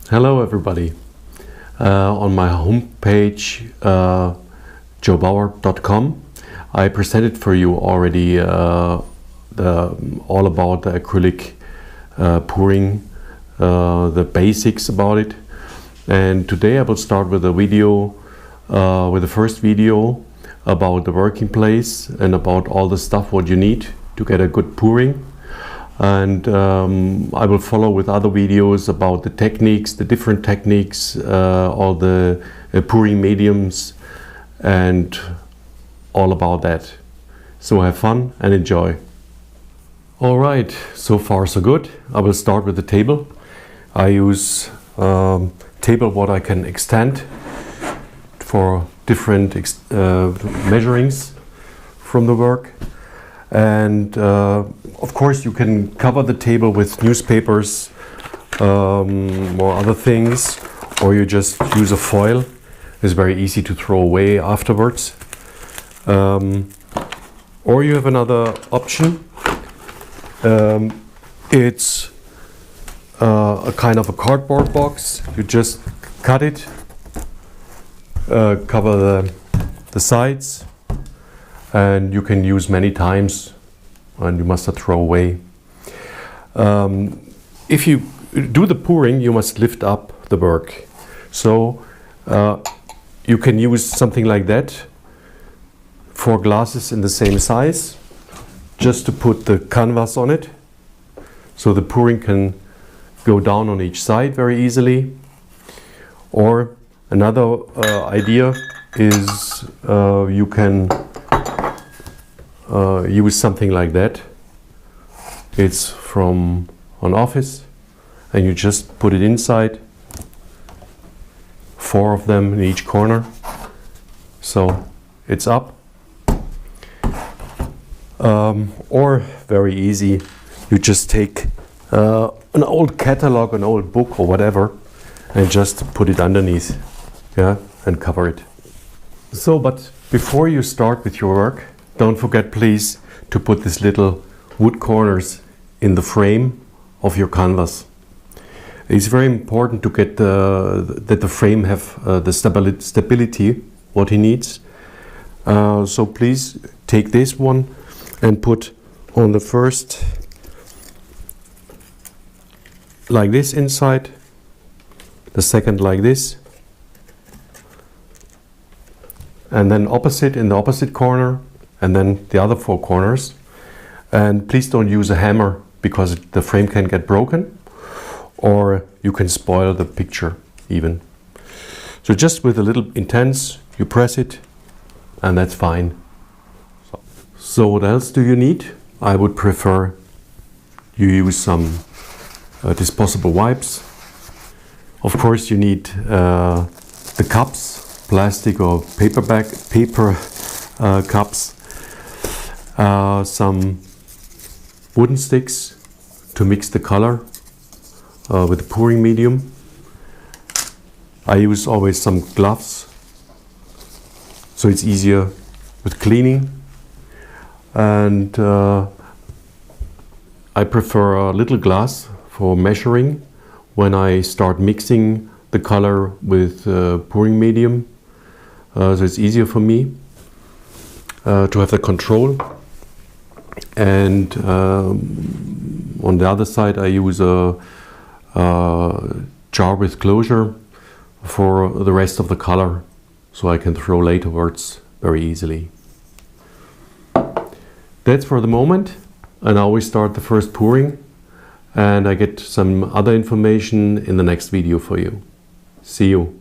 Hello everybody. On my homepage joebauer.com I presented for you already all about the acrylic pouring, the basics about it, and today I will start with a video, with the first video about the working place and about all the stuff what you need to get a good pouring. And I will follow with other videos about the techniques, the different techniques, all the pouring mediums and all about that. So have fun and enjoy. Alright, so far so good. I will start with the table. I use table what I can extend for different measurings from the work. And of course you can cover the table with newspapers or other things, or you just use a foil. It's very easy to throw away afterwards. Or you have another option. It's a kind of a cardboard box. You just cut it, cover the sides, and you can use many times and you must not throw away. If you do the pouring, you must lift up the work. So you can use something like that, 4 glasses in the same size, just to put the canvas on it, so the pouring can go down on each side very easily. Or another idea is you can use something like that. It's from an office and you just put it inside, 4 of them in each corner, so it's up. Or very easy, you just take an old catalog, an old book or whatever, and just put it underneath, yeah, and cover it. So, but before you start with your work, don't forget please to put these little wood corners in the frame of your canvas. It's very important to get that the frame have the stability what he needs. So please take this one and put on the first like this inside, the second like this, and then opposite in the opposite corner, and then the other 4 corners. And please don't use a hammer because the frame can get broken or you can spoil the picture even. So just with a little intense you press it and that's fine. So what else do you need? I would prefer you use some disposable wipes. Of course you need the cups, plastic or paper cups. Some wooden sticks to mix the color with the pouring medium. I use always some gloves, so it's easier with cleaning. And I prefer a little glass for measuring when I start mixing the color with pouring medium. So it's easier for me to have the control. And on the other side I use a jar with closure for the rest of the color, so I can throw laterwards very easily. That's for the moment, and now we start the first pouring, and I get some other information in the next video for you. See you.